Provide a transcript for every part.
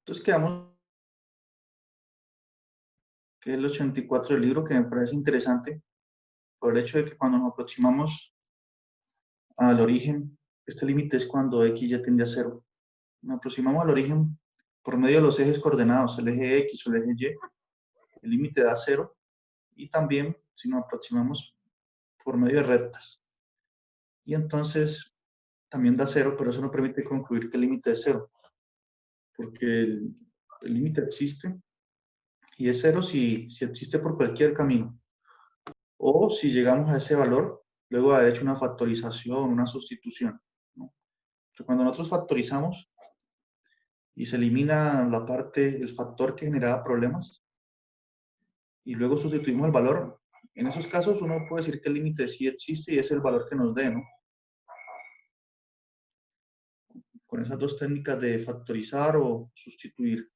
Entonces quedamos, que es el 84 del libro, que me parece interesante por el hecho de que cuando nos aproximamos al origen, este límite es cuando x ya tiende a cero. Nos aproximamos al origen por medio de los ejes coordenados, el eje x o el eje y, el límite da cero, y también si nos aproximamos por medio de rectas. Y entonces también da cero, pero eso no permite concluir que el límite es cero, porque el límite existe y es cero si existe por cualquier camino. O si llegamos a ese valor, luego de haber hecho una factorización, una sustitución, ¿no? Pero cuando nosotros factorizamos y se elimina la parte, el factor que generaba problemas, y luego sustituimos el valor, en esos casos uno puede decir que el límite sí existe y es el valor que nos dé, ¿no? Con esas dos técnicas de factorizar o sustituir.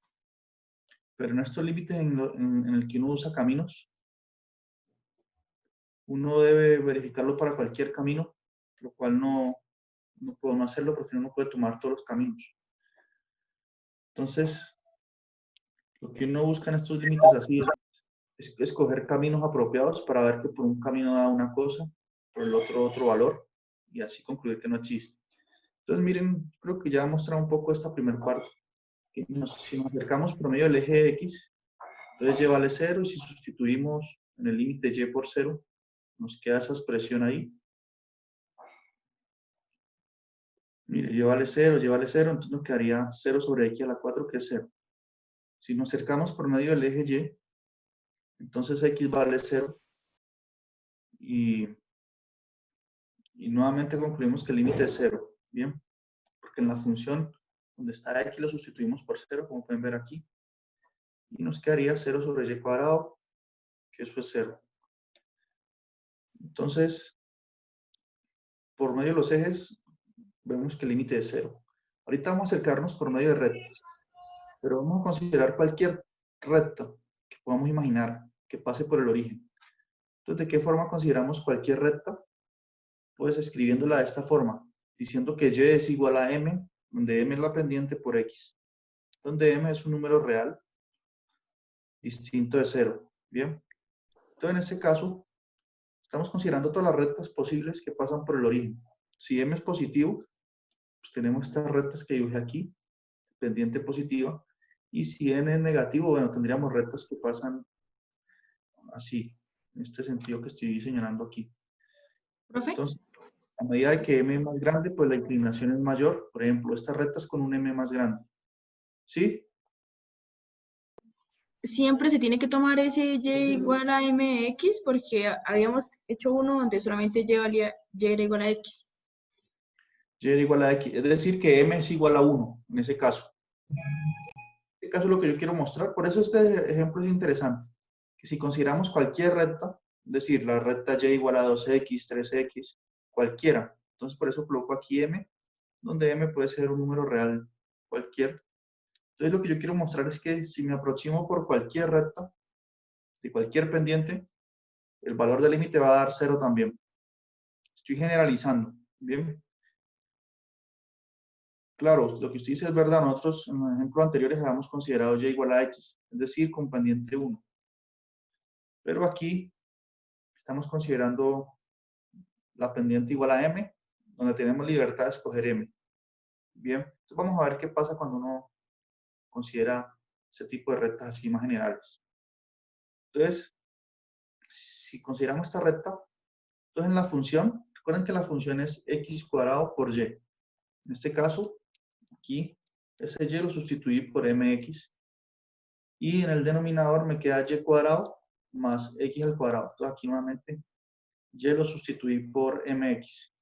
Pero en estos límites en el que uno usa caminos, uno debe verificarlo para cualquier camino, lo cual no podemos hacerlo porque uno no puede tomar todos los caminos. Entonces, lo que uno busca en estos límites así es escoger caminos apropiados para ver que por un camino da una cosa, por el otro valor, y así concluir que no existe. Entonces, miren, creo que ya he mostrado un poco esta primera parte. Que si nos acercamos por medio del eje X, entonces y vale 0, y si sustituimos en el límite y por 0, nos queda esa expresión ahí. Mire, y vale 0, entonces nos quedaría 0 sobre x a la 4, que es 0. Si nos acercamos por medio del eje Y, entonces x vale 0, y nuevamente concluimos que el límite es 0, ¿bien? Porque en la función donde está x lo sustituimos por 0, como pueden ver aquí, y nos quedaría 0 sobre y cuadrado, que eso es 0. Entonces, por medio de los ejes, vemos que el límite es 0. Ahorita vamos a acercarnos por medio de rectas, pero vamos a considerar cualquier recta que podamos imaginar que pase por el origen. Entonces, ¿de qué forma consideramos cualquier recta? Pues escribiéndola de esta forma, diciendo que y es igual a m, donde m es la pendiente por x, donde m es un número real distinto de 0. Bien, entonces en este caso estamos considerando todas las rectas posibles que pasan por el origen. Si m es positivo, pues tenemos estas rectas que dibujé aquí, pendiente positiva, y si n es negativo, bueno, tendríamos rectas que pasan así, en este sentido que estoy señalando aquí. ¿Profe? Entonces, a medida de que m es más grande, pues la inclinación es mayor. Por ejemplo, estas rectas con un m más grande. ¿Sí? Siempre se tiene que tomar ese y igual a mx porque habíamos hecho uno donde solamente y era igual a x. Y era igual a x. Es decir, que m es igual a 1, en ese caso. En este caso es lo que yo quiero mostrar. Por eso este ejemplo es interesante. Que si consideramos cualquier recta, es decir, la recta y igual a 2x, 3x, cualquiera. Entonces, por eso coloco aquí m, donde m puede ser un número real cualquier. Entonces, lo que yo quiero mostrar es que si me aproximo por cualquier recta, de cualquier pendiente, el valor del límite va a dar 0 también. Estoy generalizando. Bien. Claro, lo que usted dice es verdad. Nosotros en los ejemplos anteriores habíamos considerado y igual a x, es decir, con pendiente 1. Pero aquí estamos considerando la pendiente igual a m, donde tenemos libertad de escoger m. Bien, entonces vamos a ver qué pasa cuando uno considera ese tipo de rectas así más generales. Entonces, si consideramos esta recta, entonces en la función, recuerden que la función es x cuadrado por y. En este caso, aquí, ese y lo sustituí por mx, y en el denominador me queda y cuadrado más x al cuadrado. Entonces aquí nuevamente y lo sustituí por mx.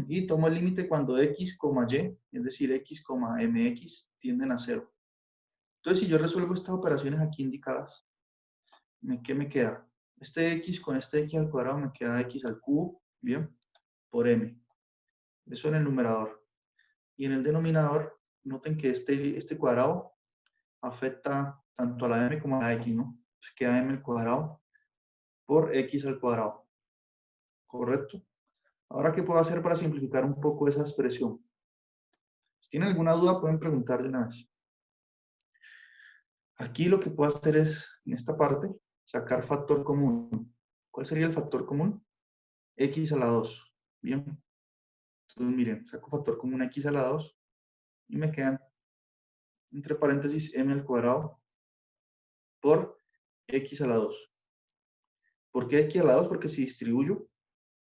Y tomo el límite cuando x, y, es decir, x, mx, tienden a 0. Entonces, si yo resuelvo estas operaciones aquí indicadas, ¿qué me queda? Este x con este x al cuadrado me queda x al cubo, ¿bien? Por m. Eso en el numerador. Y en el denominador, noten que este cuadrado afecta tanto a la m como a la x, ¿no? Pues queda m al cuadrado por x al cuadrado. ¿Correcto? Ahora, ¿qué puedo hacer para simplificar un poco esa expresión? Si tienen alguna duda, pueden preguntar de una vez. Aquí lo que puedo hacer es, en esta parte, sacar factor común. ¿Cuál sería el factor común? X a la 2. Bien. Entonces, miren, saco factor común X a la 2 y me quedan, entre paréntesis, m al cuadrado por X a la 2. ¿Por qué X a la 2? Porque si distribuyo,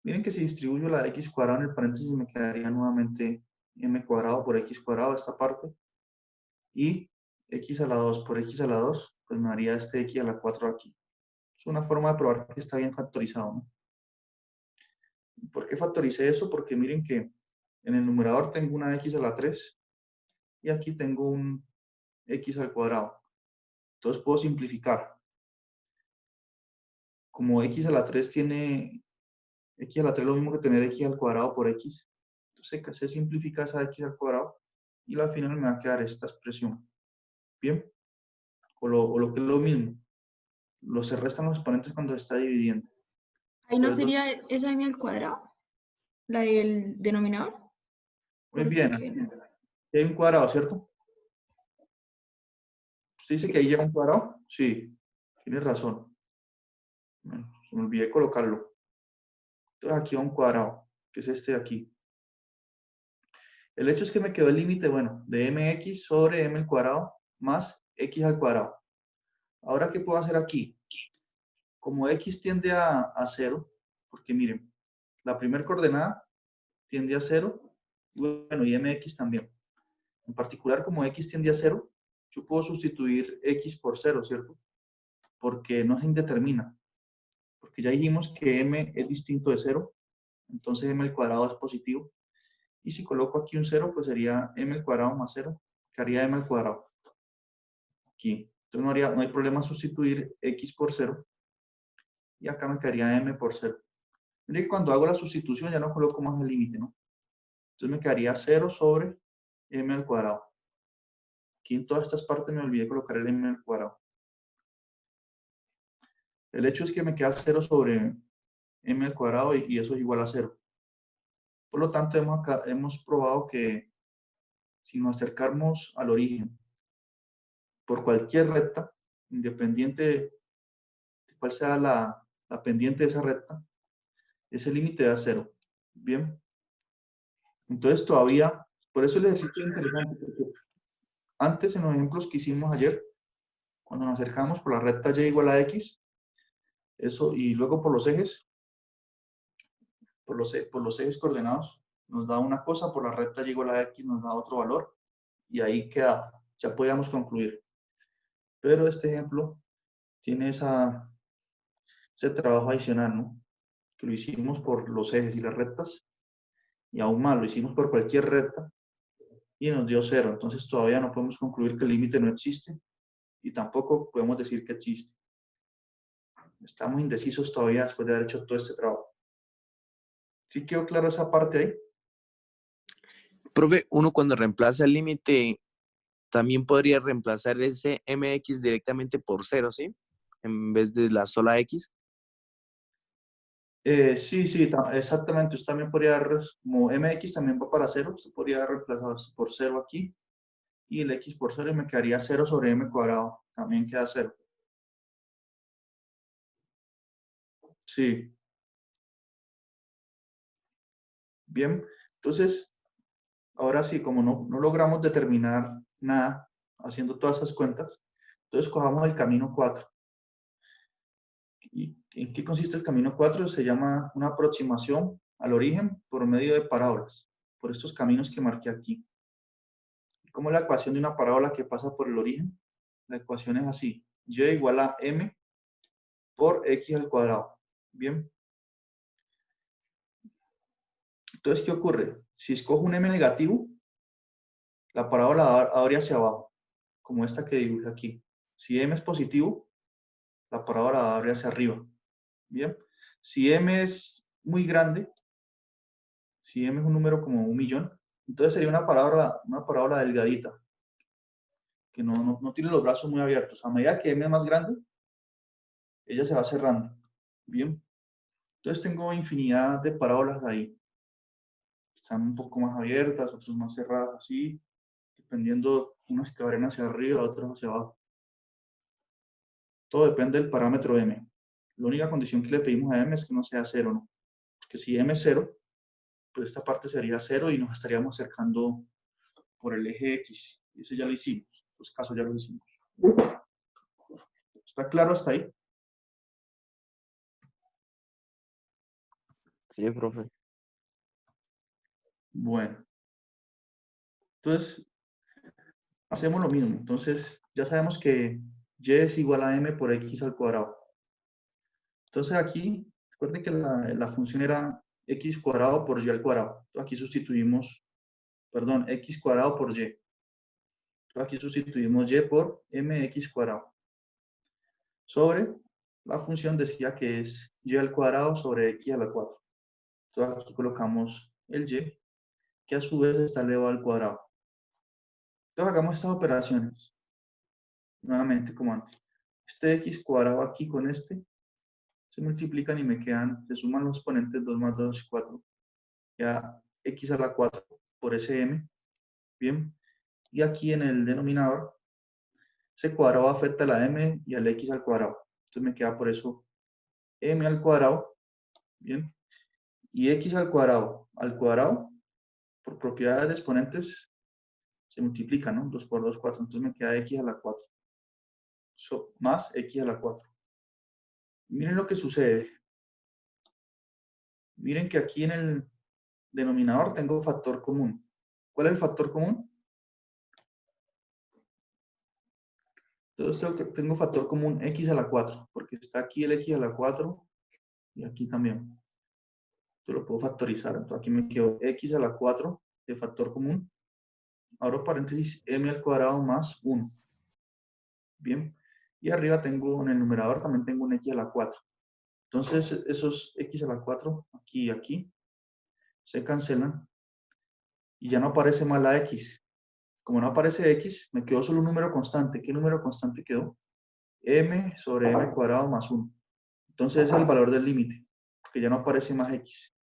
miren que si distribuyo la X cuadrado en el paréntesis me quedaría nuevamente m cuadrado por X cuadrado, esta parte. Y X a la 2 por X a la 2, pues me daría este X a la 4 aquí. Es una forma de probar que está bien factorizado, ¿no? ¿Por qué factoricé eso? Porque miren que en el numerador tengo una X a la 3 y aquí tengo un X al cuadrado. Entonces puedo simplificar. Como X a la 3 tiene, X a la 3 es lo mismo que tener X al cuadrado por X. Entonces se simplifica esa X al cuadrado y al final me va a quedar esta expresión. ¿Bien? O lo que es lo mismo. Se restan los exponentes cuando se está dividiendo. Ahí no Entonces, sería esa m al cuadrado, la del denominador, muy bien. porque Aquí hay un cuadrado, ¿cierto? ¿Usted dice que ahí lleva un cuadrado? Sí, tiene razón. Bueno, se me olvidé colocarlo. Entonces aquí va un cuadrado, que es este de aquí. El hecho es que me quedó el límite, bueno, de mx sobre m al cuadrado más x al cuadrado. Ahora, ¿qué puedo hacer aquí? Como x tiende a 0, porque miren, la primera coordenada tiende a 0, y bueno, y mx también. En particular, como x tiende a 0, yo puedo sustituir x por 0, ¿cierto? Porque no se indetermina. Porque ya dijimos que m es distinto de 0, entonces m al cuadrado es positivo. Y si coloco aquí un 0, pues sería m al cuadrado más 0, que haría m al cuadrado. Aquí. Entonces no hay problema sustituir x por 0. Y acá me quedaría m por 0. Mire que cuando hago la sustitución ya no coloco más el límite, ¿no? Entonces me quedaría 0 sobre m al cuadrado. Aquí en todas estas partes me olvidé colocar el m al cuadrado. El hecho es que me queda 0 sobre m al cuadrado y eso es igual a 0. Por lo tanto, hemos probado que si nos acercamos al origen por cualquier recta, independiente de cuál sea la pendiente de esa recta, ese límite da 0. Bien. Entonces todavía, por eso el ejercicio es interesante, porque antes en los ejemplos que hicimos ayer, cuando nos acercamos por la recta y igual a x, eso, y luego por los ejes, por los ejes coordenados, nos da una cosa, por la recta y igual a x nos da otro valor, y ahí queda, ya podíamos concluir. Pero este ejemplo tiene ese trabajo adicional, ¿no? Que lo hicimos por los ejes y las rectas, y aún más, lo hicimos por cualquier recta, y nos dio 0. Entonces todavía no podemos concluir que el límite no existe, y tampoco podemos decir que existe. Estamos indecisos todavía después de haber hecho todo este trabajo. ¿Sí quedó claro esa parte ahí? Profe, uno cuando reemplaza el límite, también podría reemplazar ese mx directamente por 0, ¿sí? En vez de la sola x. Sí, sí, exactamente. Usted también podría, como mx también va para 0, usted podría reemplazar por 0 aquí, y el x por 0 y me quedaría 0 sobre m cuadrado. También queda 0. Sí, bien. Entonces, ahora sí, como no logramos determinar nada haciendo todas esas cuentas, entonces cojamos el camino 4. ¿Y en qué consiste el camino 4? Se llama una aproximación al origen por medio de parábolas, por estos caminos que marqué aquí. ¿Cómo es la ecuación de una parábola que pasa por el origen? La ecuación es así: y igual a m por x al cuadrado. Bien. Entonces, ¿qué ocurre? Si escojo un m negativo, la parábola abre hacia abajo, como esta que dibujé aquí. Si m es positivo, la parábola abre hacia arriba. Bien. Si m es muy grande, si m es un número como 1.000.000, entonces sería una parábola delgadita, que no tiene los brazos muy abiertos. A medida que m es más grande, ella se va cerrando. Bien. Entonces tengo infinidad de parábolas ahí. Están un poco más abiertas, otras más cerradas, así, dependiendo, unas que abren hacia arriba, otras hacia abajo. Todo depende del parámetro m. La única condición que le pedimos a m es que no sea 0, ¿no? Porque si m es 0, pues esta parte sería 0 y nos estaríamos acercando por el eje x. Eso ya lo hicimos. En estos casos ya lo hicimos. ¿Está claro hasta ahí? Sí, profe. Bueno. Entonces, hacemos lo mismo. Entonces, ya sabemos que y es igual a m por x al cuadrado. Entonces aquí, recuerden que la función era x cuadrado por y al cuadrado. Entonces, aquí sustituimos, perdón, x cuadrado por y. Entonces, aquí sustituimos y por mx cuadrado. Sobre la función decía que es y al cuadrado sobre x a la 4. Entonces aquí colocamos el y, que a su vez está elevado al cuadrado. Entonces hagamos estas operaciones. Nuevamente como antes. Este x cuadrado aquí con este se multiplican y me quedan, se suman los exponentes 2 más 2 es 4. Ya x a la 4 por ese m. Bien. Y aquí en el denominador, ese cuadrado afecta a la m y al x al cuadrado. Entonces me queda por eso m al cuadrado. Bien. Y x al cuadrado, por propiedades de exponentes, se multiplica, ¿no? 2 por 2, 4. Entonces me queda x a la 4. Más x a la 4. Miren lo que sucede. Miren que aquí en el denominador tengo factor común. ¿Cuál es el factor común? Entonces tengo factor común x a la 4, porque está aquí el x a la 4 y aquí también. Yo lo puedo factorizar. Entonces aquí me quedo x a la 4 de factor común. Abro paréntesis m al cuadrado más 1. Bien. Y arriba tengo, en el numerador también tengo un x a la 4. Entonces esos x a la 4, aquí y aquí, se cancelan y ya no aparece más la x. Como no aparece x, me quedó solo un número constante. ¿Qué número constante quedó? M sobre m cuadrado más 1. Entonces es el valor del límite, porque ya no aparece más x.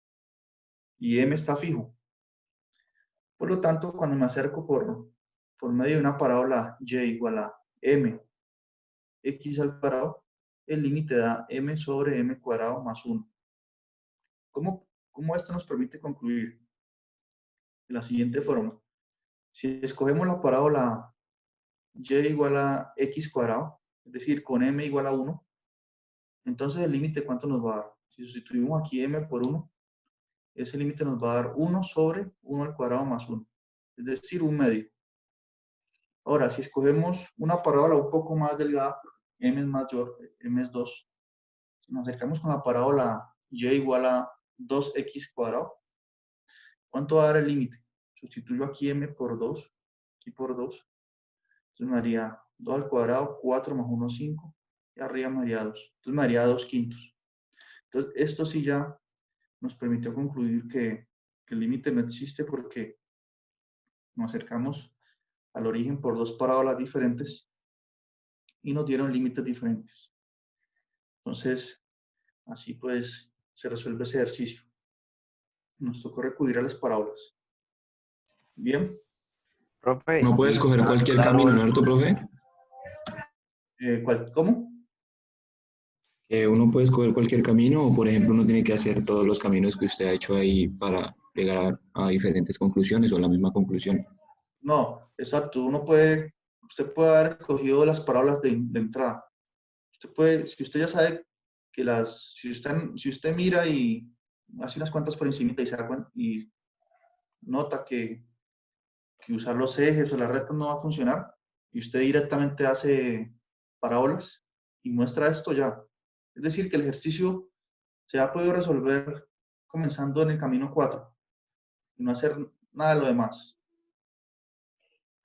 Y m está fijo. Por lo tanto, cuando me acerco por medio de una parábola y igual a m x al cuadrado, el límite da m sobre m cuadrado más 1. ¿Cómo esto nos permite concluir? De la siguiente forma. Si escogemos la parábola y igual a x cuadrado, es decir, con m igual a 1, entonces el límite, ¿cuánto nos va a dar? Si sustituimos aquí m por 1, ese límite nos va a dar 1 sobre 1 al cuadrado más 1, es decir, un medio. Ahora, si escogemos una parábola un poco más delgada, m es mayor, m es 2, si nos acercamos con la parábola y igual a 2x cuadrado, ¿cuánto va a dar el límite? Sustituyo aquí m por 2, aquí por 2, entonces me haría 2 al cuadrado, 4 más 1, 5, y arriba me haría 2, entonces me haría 2 quintos. Entonces, esto sí ya nos permitió concluir que el límite no existe porque nos acercamos al origen por dos parábolas diferentes y nos dieron límites diferentes. Entonces, así pues se resuelve ese ejercicio. Nos tocó recurrir a las parábolas. Bien. Profe, No puedes y coger cualquier camino, ¿cierto, profe? ¿Cómo? Uno puede escoger cualquier camino o, por ejemplo, uno tiene que hacer todos los caminos que usted ha hecho ahí para llegar a diferentes conclusiones o a la misma conclusión. No, exacto. Usted puede haber escogido las parábolas de entrada. Si usted ya sabe que si usted mira y hace unas cuantas por encima y se da cuenta y nota que usar los ejes o las rectas no va a funcionar y usted directamente hace parábolas y muestra esto ya. Es decir, que el ejercicio se ha podido resolver comenzando en el camino 4 y no hacer nada de lo demás.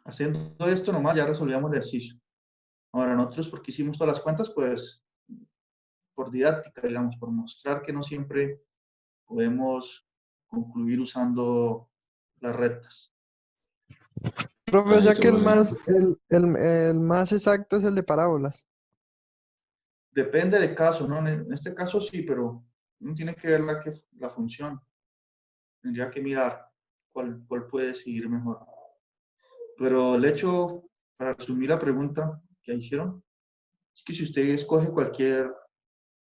Haciendo esto nomás ya resolvíamos el ejercicio. Ahora nosotros, porque hicimos todas las cuentas, pues por didáctica, digamos, por mostrar que no siempre podemos concluir usando las rectas. Profe, o sea Listo, que profe. el más exacto es el de parábolas. Depende del caso, ¿no? En este caso sí, pero uno tiene que ver la función. Tendría que mirar cuál puede seguir mejor. Pero el hecho, para resumir la pregunta que hicieron, es que si usted escoge cualquier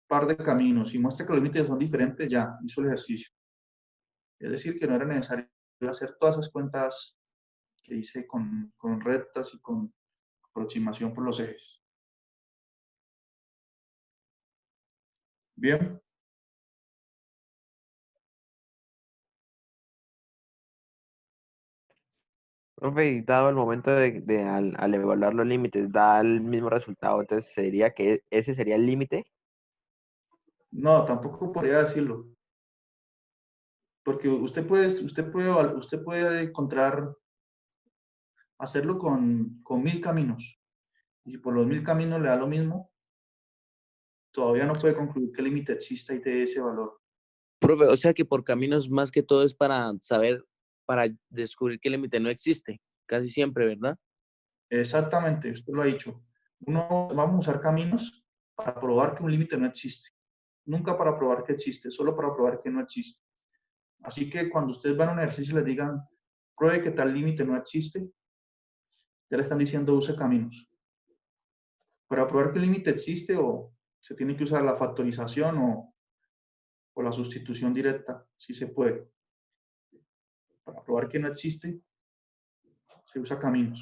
par de caminos y muestra que los límites son diferentes, ya hizo el ejercicio. Es decir, que no era necesario hacer todas esas cuentas que hice con rectas y con aproximación por los ejes. Bien. Profe, y dado el momento al evaluar los límites, da el mismo resultado, entonces sería que ese sería el límite. No, tampoco podría decirlo. Porque usted puede encontrar, hacerlo con 1000 caminos. Y si por los 1000 caminos le da lo mismo, todavía no puede concluir que el límite exista y de ese valor. Profe, o sea que por caminos más que todo es para saber, para descubrir que el límite no existe, casi siempre, ¿verdad? Exactamente, usted lo ha dicho. Vamos a usar caminos para probar que un límite no existe. Nunca para probar que existe, solo para probar que no existe. Así que cuando ustedes van a un ejercicio y les digan, pruebe que tal límite no existe, ya le están diciendo use caminos. Para probar que el límite existe o se tiene que usar la factorización o la sustitución directa, si se puede. Para probar que no existe, se usa caminos.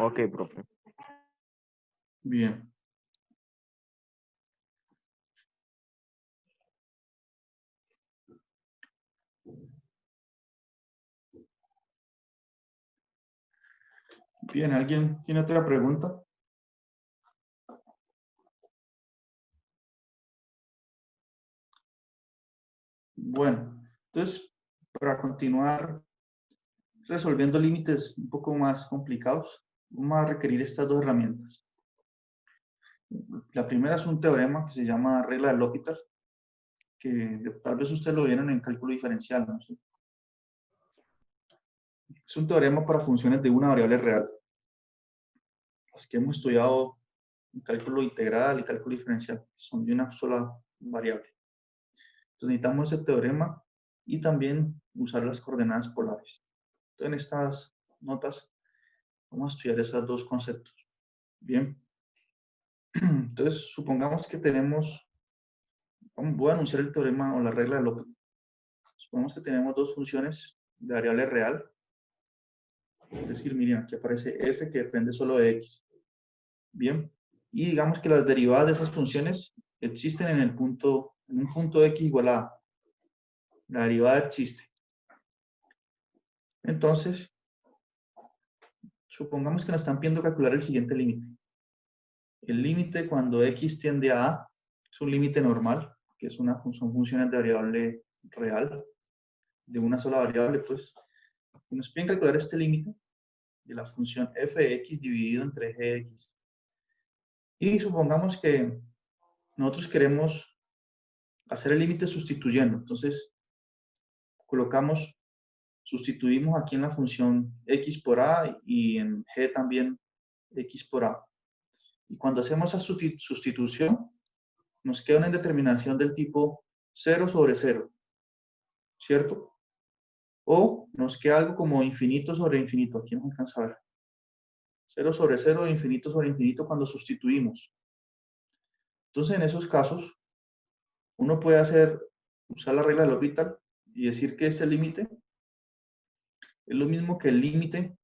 Ok, profe. Bien. Bien, ¿alguien tiene otra pregunta? Bueno, entonces, para continuar resolviendo límites un poco más complicados, vamos a requerir estas dos herramientas. La primera es un teorema que se llama regla de L'Hopital, que tal vez ustedes lo vieron en cálculo diferencial, ¿no? Es un teorema para funciones de una variable real. Las que hemos estudiado en cálculo integral y cálculo diferencial, que son de una sola variable. Entonces necesitamos ese teorema y también usar las coordenadas polares. Entonces en estas notas vamos a estudiar esos dos conceptos. Bien. Entonces supongamos que tenemos, voy a anunciar el teorema o la regla de L'Hopital. Supongamos que tenemos dos funciones de variable real. Es decir, miren, aquí aparece f que depende solo de x. Bien. Y digamos que las derivadas de esas funciones existen en un punto x igual a a. La derivada existe. Entonces, supongamos que nos están pidiendo calcular el siguiente límite. El límite cuando x tiende a es un límite normal, que es son funciones de variable real, de una sola variable, pues. Y nos piden calcular este límite de la función f de x dividido entre g de x. Y supongamos que nosotros queremos hacer el límite sustituyendo. Entonces, sustituimos aquí en la función x por a y en g también x por a. Y cuando hacemos esa sustitución, nos queda una indeterminación del tipo 0 sobre 0, ¿cierto? O nos queda algo como infinito sobre infinito. Aquí no me alcanza a ver. 0 sobre 0 e infinito sobre infinito cuando sustituimos. Entonces, en esos casos, uno puede usar la regla del L'Hopital y decir que ese límite es lo mismo que el límite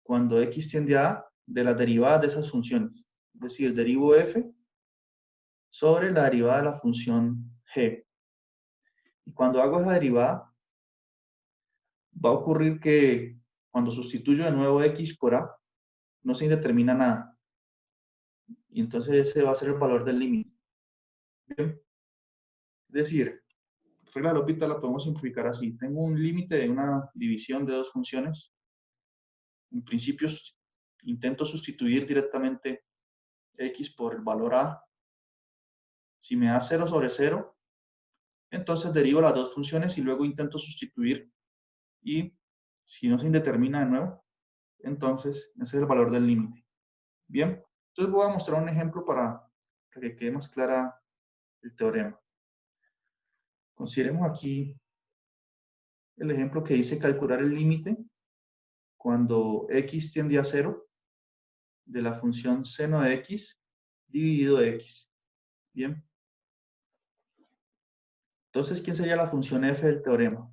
cuando x tiende a a de las derivadas de esas funciones. Es decir, derivo f sobre la derivada de la función g. Y cuando hago esa derivada, va a ocurrir que cuando sustituyo de nuevo x por a, no se indetermina nada. Y entonces ese va a ser el valor del límite. Bien. Es decir, la regla de L'Hopital la podemos simplificar así. Tengo un límite de una división de dos funciones. En principio, intento sustituir directamente x por el valor a. Si me da 0 sobre 0, entonces derivo las dos funciones y luego intento sustituir. Y si no se indetermina de nuevo, entonces ese es el valor del límite. Bien, entonces voy a mostrar un ejemplo para que quede más clara el teorema. Consideremos aquí el ejemplo que dice calcular el límite cuando x tiende a 0 de la función seno de x dividido de x. Bien. Entonces, ¿quién sería la función f del teorema?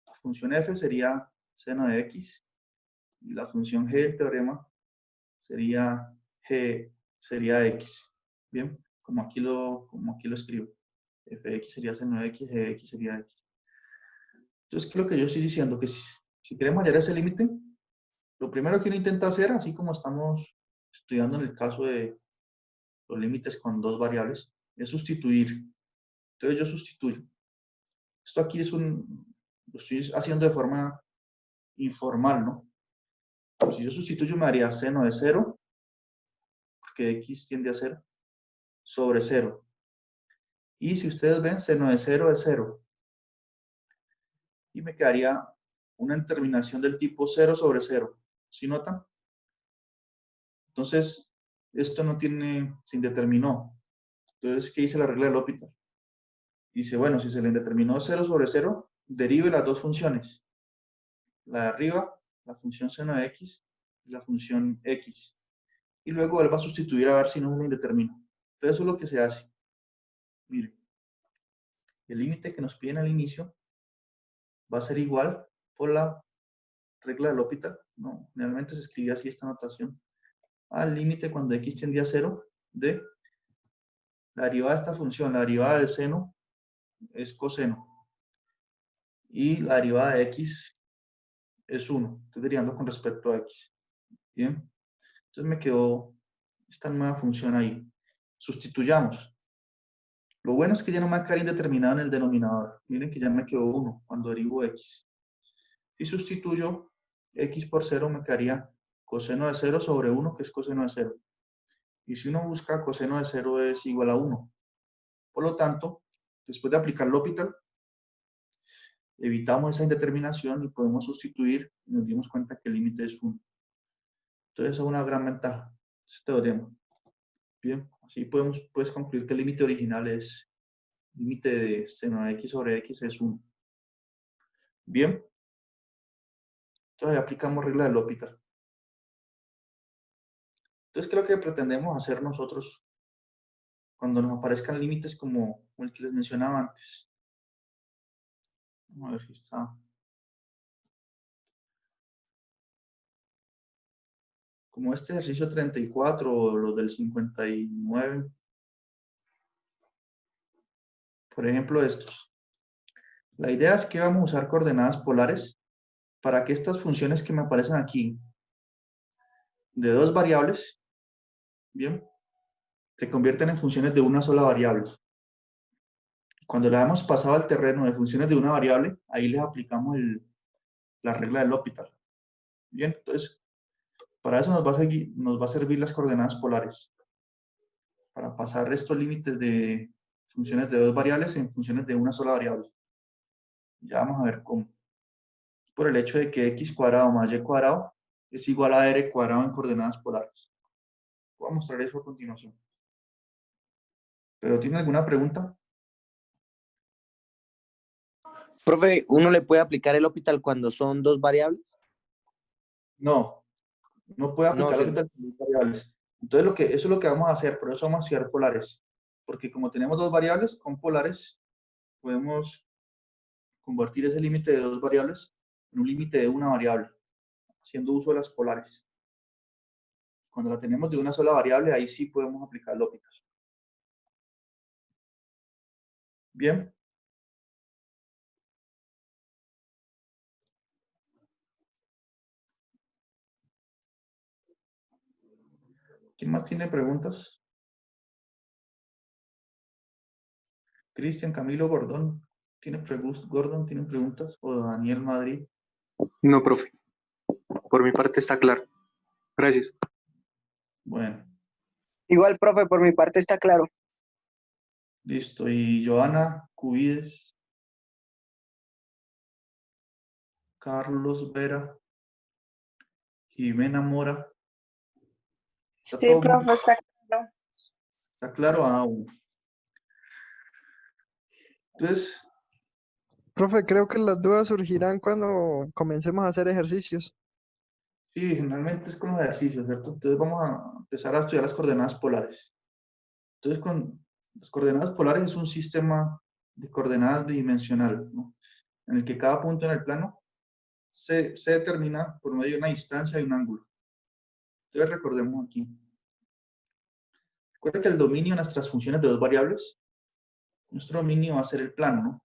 La función f sería seno de x y la función g del teorema sería x. Bien, como aquí lo escribo. F de x sería seno de x, g de x sería x. Entonces, ¿qué es lo que yo estoy diciendo? Que si queremos hallar ese límite, lo primero que uno intenta hacer, así como estamos estudiando en el caso de los límites con dos variables, es sustituir. Entonces yo sustituyo. Esto aquí lo estoy haciendo de forma informal, ¿no? Si yo sustituyo me daría seno de 0, porque x tiende a 0, sobre 0. Y si ustedes ven, seno de 0 es 0. Y me quedaría una determinación del tipo 0 sobre 0. ¿Sí notan? Entonces, esto no tiene, se indeterminó. Entonces, ¿qué dice la regla de L'Hopital? Dice, bueno, si se le indeterminó 0 sobre 0, derive las dos funciones. La de arriba, la función seno de x, y la función x. Y luego él va a sustituir a ver si no se le indetermina. Entonces, eso es lo que se hace. Miren, el límite que nos piden al inicio va a ser igual por la regla de L'Hopital. No, generalmente se escribe así esta notación. Al límite cuando x tiende a 0 de la derivada de esta función, la derivada del seno es coseno. Y la derivada de x es 1. Estoy derivando con respecto a x. Bien. Entonces me quedó esta nueva función ahí. Sustituyamos. Lo bueno es que ya no me va a quedar indeterminado en el denominador. Miren que ya me quedó 1 cuando derivo x. Si sustituyo x por 0 me quedaría coseno de 0 sobre 1, que es coseno de 0. Y si uno busca, coseno de 0 es igual a 1. Por lo tanto, después de aplicar L'Hopital, evitamos esa indeterminación y podemos sustituir y nos dimos cuenta que el límite es 1. Entonces, esa es una gran ventaja. Este teorema. Bien, así puedes concluir que el límite original es límite de seno de x sobre x es 1. Bien. Entonces, aplicamos regla de L'Hopital. Entonces, ¿qué es lo que pretendemos hacer nosotros cuando nos aparezcan límites como el que les mencionaba antes? Vamos a ver si está. Como este ejercicio 34 o los del 59. Por ejemplo, estos. La idea es que vamos a usar coordenadas polares para que estas funciones que me aparecen aquí, de dos variables, bien, se convierten en funciones de una sola variable. Cuando le hemos pasado al terreno de funciones de una variable, ahí les aplicamos la regla de L'Hopital. Bien, entonces, para eso nos va a servir las coordenadas polares. Para pasar estos límites de funciones de dos variables en funciones de una sola variable. Ya vamos a ver cómo. Por el hecho de que x cuadrado más y cuadrado es igual a r cuadrado en coordenadas polares. Voy a mostrar eso a continuación. ¿Pero tiene alguna pregunta? Profe, ¿uno le puede aplicar el L'Hopital cuando son dos variables? No, no puede aplicar No, L'Hopital con dos variables. Entonces, eso es lo que vamos a hacer, por eso vamos a estudiar polares. Porque como tenemos dos variables, con polares podemos convertir ese límite de dos variables en un límite de una variable, haciendo uso de las polares. Cuando la tenemos de una sola variable, ahí sí podemos aplicar L'Hopital. Bien. ¿Quién más tiene preguntas? Cristian, Camilo, Gordón. Gordon, ¿tienen preguntas? ¿O Daniel Madrid? No, profe. Por mi parte está claro. Gracias. Bueno, Igual, profe, por mi parte está claro. listo. ¿Y Joana Cubides? Carlos Vera. Jimena Mora. ¿Está Sí, todo profe, está claro. ¿Está claro? Ah, bueno. Entonces, Profe, creo que las dudas surgirán cuando comencemos a hacer ejercicios. Sí, generalmente es con los ejercicios, ¿cierto? Entonces vamos a empezar a estudiar las coordenadas polares. Entonces, con las coordenadas polares es un sistema de coordenadas bidimensional, ¿no? En el que cada punto en el plano se determina por medio de una distancia y un ángulo. Entonces recordemos aquí. Recuerda que el dominio de nuestras funciones de dos variables, nuestro dominio va a ser el plano, ¿no?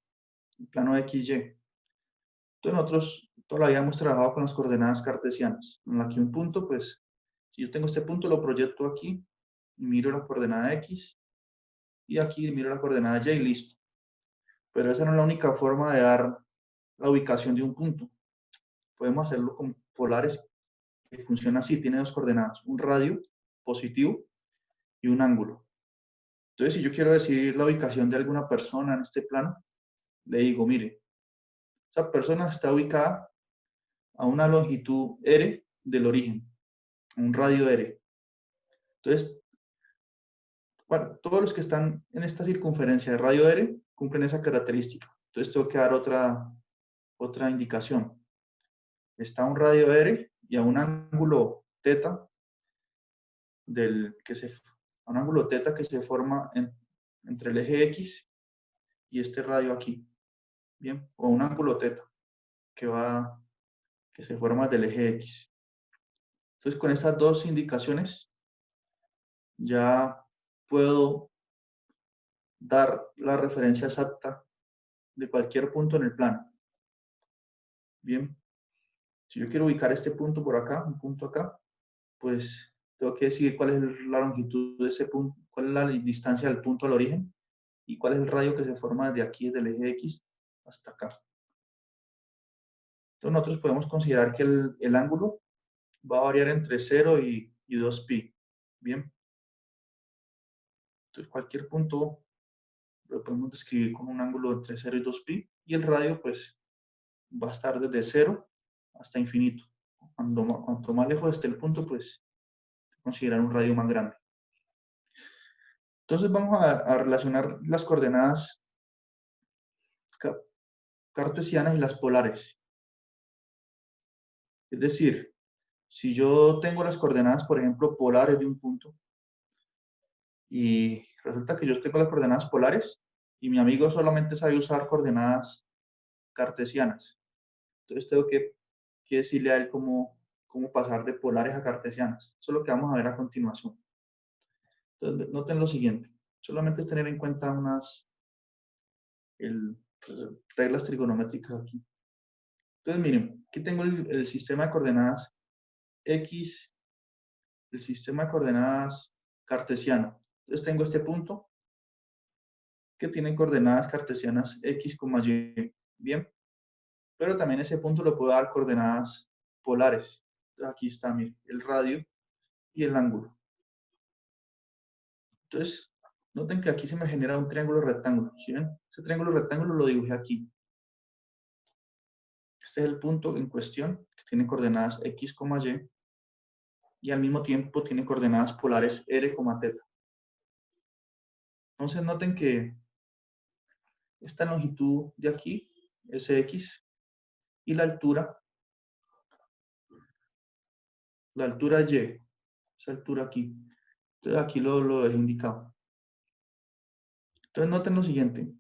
El plano XY. Entonces nosotros todavía hemos trabajado con las coordenadas cartesianas. Aquí un punto, pues, si yo tengo este punto, lo proyecto aquí, y miro la coordenada X, y aquí miro la coordenada Y y listo. Pero esa no es la única forma de dar la ubicación de un punto. Podemos hacerlo con polares, que funciona así, tiene dos coordenadas, un radio positivo y un ángulo. Entonces, si yo quiero decidir la ubicación de alguna persona en este plano, le digo, mire, esa persona está ubicada a una longitud r del origen, a un radio r. Entonces, bueno, todos los que están en esta circunferencia de radio r cumplen esa característica. Entonces, tengo que dar otra indicación. Está a un radio r y a un ángulo teta a un ángulo teta que se forma entre el eje X y este radio aquí. Bien, o un ángulo teta que se forma del eje X. Entonces, con estas dos indicaciones ya puedo dar la referencia exacta de cualquier punto en el plano. Bien, si yo quiero ubicar este punto por acá, un punto acá, pues tengo que decidir cuál es la longitud de ese punto, cuál es la distancia del punto al origen y cuál es el radio que se forma desde aquí, desde el eje X hasta acá. Entonces nosotros podemos considerar que el ángulo va a variar entre 0 y 2pi. Bien. Entonces cualquier punto lo podemos describir con un ángulo entre 0 y 2pi y el radio pues va a estar desde 0 hasta infinito. Cuanto más lejos esté el punto, pues considerar un radio más grande. Entonces vamos a relacionar las coordenadas cartesianas y las polares. Es decir, si yo tengo las coordenadas, por ejemplo, polares de un punto, y resulta que yo tengo las coordenadas polares, y mi amigo solamente sabe usar coordenadas cartesianas. Entonces tengo que decirle a él cómo pasar de polares a cartesianas. Eso es lo que vamos a ver a continuación. Entonces, noten lo siguiente. Solamente tener en cuenta unas reglas trigonométricas aquí. Entonces, miren, aquí tengo el sistema de coordenadas X, el sistema de coordenadas cartesiano. Entonces tengo este punto que tiene coordenadas cartesianas X, Y. Bien. Pero también ese punto lo puedo dar coordenadas polares. Entonces, aquí está, miren, el radio y el ángulo. Entonces, noten que aquí se me genera un triángulo rectángulo. ¿Sí ven? Ese triángulo rectángulo lo dibujé aquí. Este es el punto en cuestión, que tiene coordenadas X, Y, y al mismo tiempo tiene coordenadas polares R, θ. Entonces, noten que esta longitud de aquí es X, y la altura Y, esa altura aquí. Entonces, aquí lo dejé indicado. Entonces, noten lo siguiente.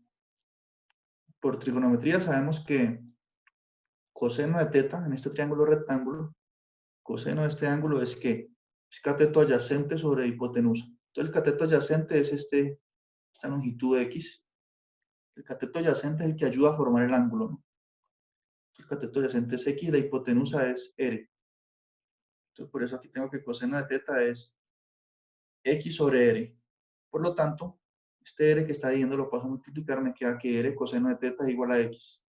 Por trigonometría sabemos que coseno de teta en este triángulo rectángulo, coseno de este ángulo es que es cateto adyacente sobre hipotenusa. Entonces el cateto adyacente es esta longitud X. El cateto adyacente es el que ayuda a formar el ángulo, ¿no? El cateto adyacente es X y la hipotenusa es R. Entonces por eso aquí tengo que coseno de teta es X sobre R. Por lo tanto, este R que está yendo lo paso a multiplicar, me queda que R coseno de teta es igual a X.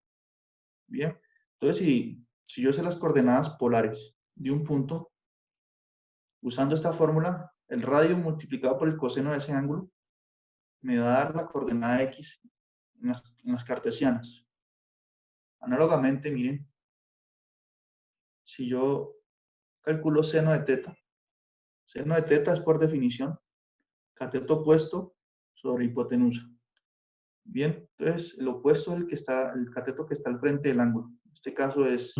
Bien, entonces si yo sé las coordenadas polares de un punto, usando esta fórmula, el radio multiplicado por el coseno de ese ángulo me va a dar la coordenada X en las cartesianas. Análogamente, miren, si yo calculo seno de teta es por definición cateto opuesto sobre hipotenusa. Bien, entonces el opuesto es el cateto que está al frente del ángulo. En este caso es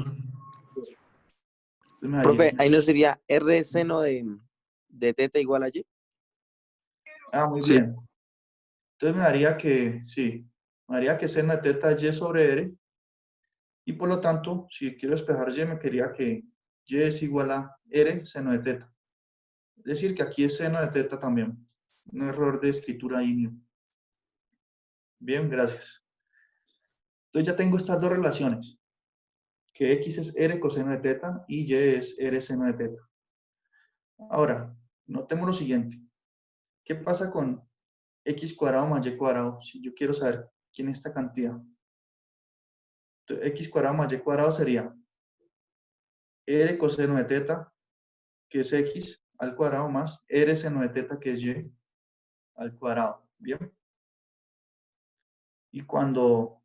Entonces me daría Profe, que- ahí no sería R seno de teta igual a Y. muy Sí. bien. Entonces me daría que, sí, me daría que seno de teta es Y sobre R, y por lo tanto, si quiero despejar Y, me quería que Y es igual a R seno de teta. Es decir, que aquí es seno de teta también. Un error de escritura ahí mío. Bien, gracias. Entonces ya tengo estas dos relaciones, que X es R coseno de teta y Y es R seno de teta. Ahora, notemos lo siguiente. ¿Qué pasa con X cuadrado más Y cuadrado? Si yo quiero saber quién es esta cantidad. Entonces, X cuadrado más Y cuadrado sería R coseno de teta, que es X, al cuadrado, más R seno de teta, que es Y, al cuadrado. ¿Bien? Y cuando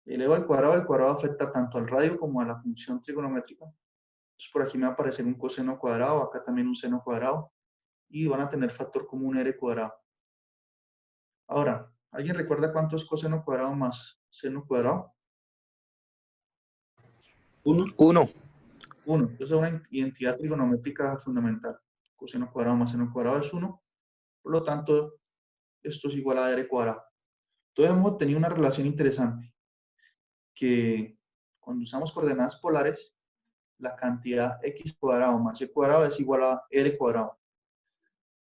elevo al cuadrado, el cuadrado afecta tanto al radio como a la función trigonométrica. Entonces, por aquí me va a aparecer un coseno cuadrado, acá también un seno cuadrado, y van a tener factor común R cuadrado. Ahora, ¿alguien recuerda cuánto es coseno cuadrado más seno cuadrado? 1. 1. Entonces es una identidad trigonométrica fundamental. Coseno cuadrado más seno cuadrado es 1. Por lo tanto, esto es igual a R cuadrado. Entonces hemos obtenido una relación interesante, que cuando usamos coordenadas polares, la cantidad X cuadrado más Y cuadrado es igual a R cuadrado.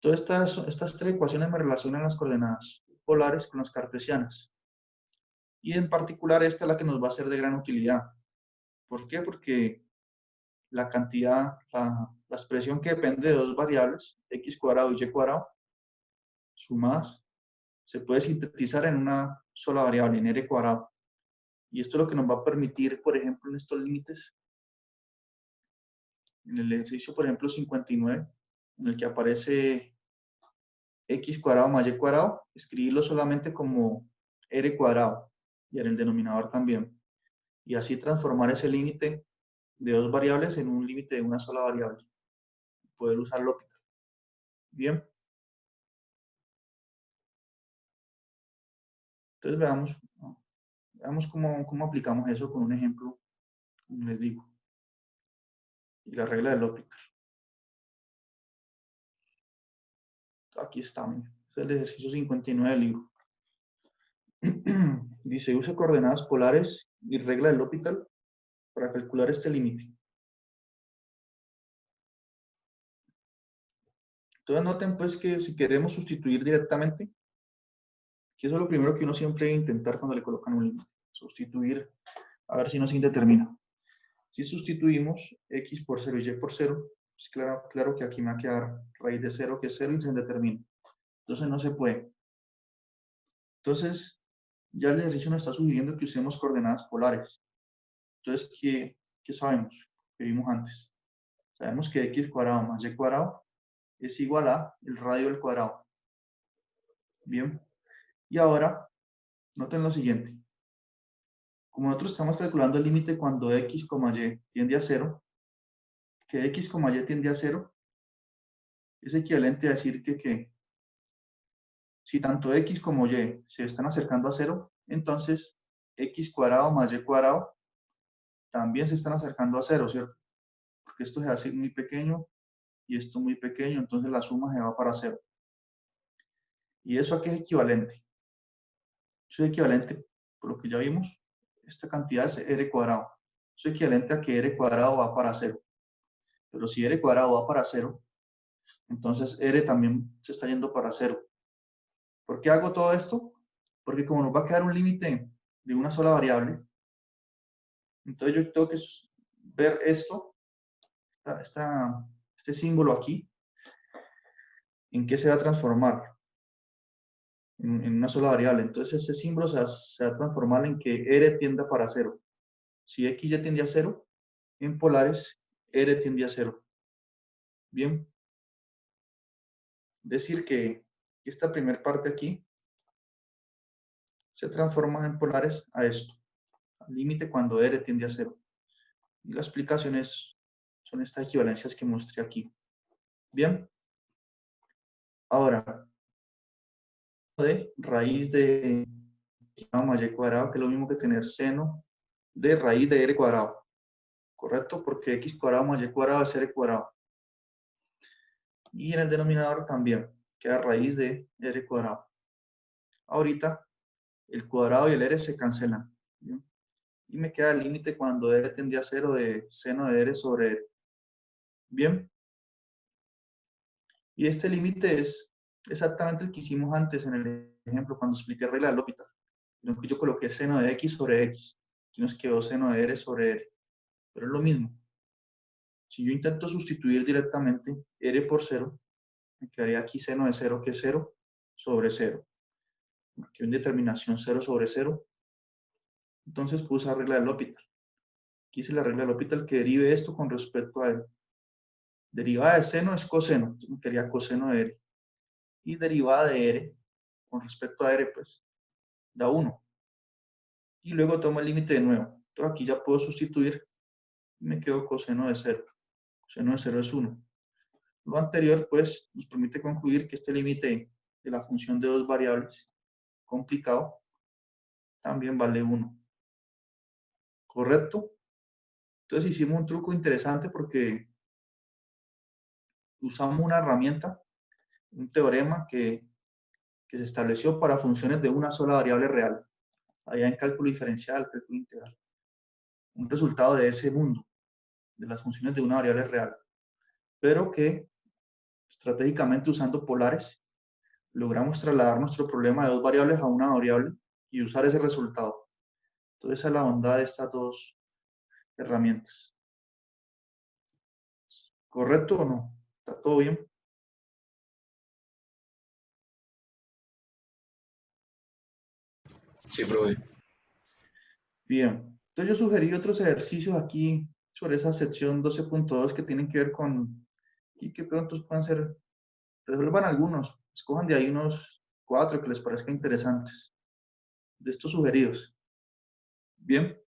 Todas estas tres ecuaciones me relacionan las coordenadas polares con las cartesianas. Y en particular esta es la que nos va a ser de gran utilidad. ¿Por qué? Porque la cantidad, la expresión que depende de dos variables, X cuadrado y Y cuadrado, sumadas, se puede sintetizar en una sola variable, en R cuadrado. Y esto es lo que nos va a permitir, por ejemplo, en estos límites, en el ejercicio, por ejemplo, 59, en el que aparece X cuadrado más Y cuadrado, escribirlo solamente como R cuadrado y en el denominador también. Y así transformar ese límite de dos variables en un límite de una sola variable. Poder usar L'Hopital. Bien. Entonces veamos cómo aplicamos eso con un ejemplo, como les digo. Y la regla del L'Hopital. Aquí está, miren. Este es el ejercicio 59 del libro. Dice, use coordenadas polares y regla del L'Hopital para calcular este límite. Entonces noten pues que si queremos sustituir directamente, que eso es lo primero que uno siempre debe intentar cuando le colocan un límite. Sustituir, a ver si nos indetermina. Si sustituimos x por 0 y y por 0, pues claro que aquí me va a quedar raíz de 0, que es 0, y se indetermina. Entonces no se puede. Entonces, ya el ejercicio nos está sugiriendo que usemos coordenadas polares. Entonces, ¿qué sabemos? Que vimos antes. Sabemos que x cuadrado más y cuadrado es igual a el radio del cuadrado. Bien. Y ahora, noten lo siguiente. Como nosotros estamos calculando el límite cuando x, y tiende a 0, que x, y tiende a 0, es equivalente a decir que si tanto x como y se están acercando a 0, entonces x cuadrado más y cuadrado también se están acercando a 0, ¿cierto? Porque esto se hace muy pequeño y esto muy pequeño, entonces la suma se va para 0. ¿Y eso a qué es equivalente? Eso es equivalente, por lo que ya vimos, esta cantidad es r cuadrado. Eso es equivalente a que r cuadrado va para 0. Pero si r cuadrado va para 0, entonces r también se está yendo para 0. ¿Por qué hago todo esto? Porque como nos va a quedar un límite de una sola variable, entonces yo tengo que ver esto, este símbolo aquí, en qué se va a transformar en una sola variable. Entonces ese símbolo se va a transformar en que r tienda para 0. Si x ya tiende a 0, en polares r tiende a 0. Bien. Decir que esta primera parte aquí se transforma en polares a esto, al límite cuando r tiende a 0. Y las explicaciones son estas equivalencias que mostré aquí. Bien. Ahora, de raíz de y cuadrado, que es lo mismo que tener seno de raíz de r cuadrado. ¿correcto? Porque x cuadrado más y cuadrado es r cuadrado. Y en el denominador también queda raíz de r cuadrado. Ahorita el cuadrado y el r se cancelan. ¿Bien? Y me queda el límite cuando r tendría a 0 de seno de r sobre r. Bien. Y este límite es exactamente el que hicimos antes en el ejemplo cuando expliqué regla de L'Hopital. Yo coloqué seno de x sobre x. Aquí nos quedó seno de r sobre r. Pero es lo mismo. Si yo intento sustituir directamente r por 0, me quedaría aquí seno de 0, que es 0 sobre 0. Aquí en determinación 0 sobre 0. Entonces puedo usar regla de L'Hopital. Aquí hice la regla de L'Hopital que derive esto con respecto a r. Derivada de seno es coseno. Entonces me quedaría coseno de r. Y derivada de r con respecto a r, pues, da 1. Y luego tomo el límite de nuevo. Entonces aquí ya puedo sustituir y me quedo coseno de 0. Coseno de 0 es 1. Lo anterior, pues, nos permite concluir que este límite de la función de dos variables complicado también vale 1. ¿Correcto? Entonces hicimos un truco interesante porque usamos una herramienta, un teorema que se estableció para funciones de una sola variable real, allá en cálculo diferencial, cálculo integral. Un resultado de ese mundo, de las funciones de una variable real, pero que estratégicamente usando polares logramos trasladar nuestro problema de dos variables a una variable y usar ese resultado. Entonces, esa es la bondad de estas dos herramientas. ¿Correcto o no? ¿Está todo bien? Sí, profe. Bien. Entonces, yo sugerí otros ejercicios aquí sobre esa sección 12.2 que tienen que ver con y que pronto puedan ser, resuelvan algunos, escojan de ahí unos 4 que les parezcan interesantes, de estos sugeridos. Bien.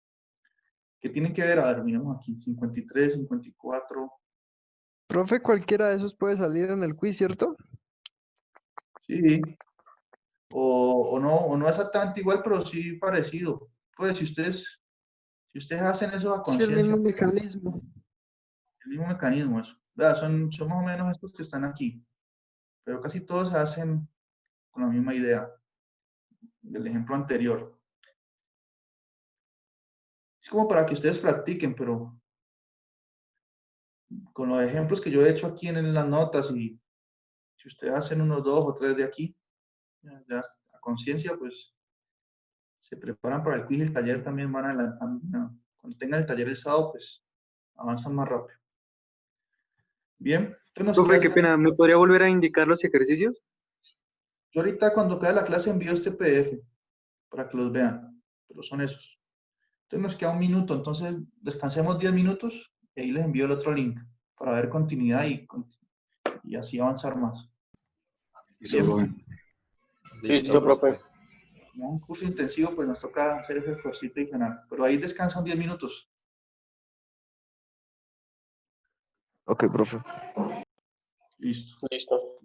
¿Qué tienen que ver? A ver, miremos aquí, 53, 54. Profe, cualquiera de esos puede salir en el quiz, ¿cierto? Sí. O no exactamente igual, pero sí parecido. Pues si ustedes hacen eso a Sí, el mismo conciencia, mecanismo. el mismo mecanismo, eso. Vea, son más o menos estos que están aquí, pero casi todos se hacen con la misma idea del ejemplo anterior. Es como para que ustedes practiquen, pero con los ejemplos que yo he hecho aquí en las notas y si ustedes hacen unos 2 o 3 de aquí, ya a conciencia, pues se preparan para el quiz y el taller también van adelantando. ¿No? Cuando tengan el taller el sábado, pues avanzan más rápido. Bien, entonces nos Profe, queda qué pena, ¿me podría volver a indicar los ejercicios? yo ahorita cuando quede la clase envío este PDF para que los vean, pero son esos. Entonces nos queda un minuto, entonces descansemos 10 minutos y ahí les envío el otro link para ver continuidad y así avanzar más. Listo, Bien, profe. Listo, profe. como un curso intensivo, pues nos toca hacer ese esfuerzo adicional, pero ahí descansan 10 minutos. Ok, profe. Listo. Listo.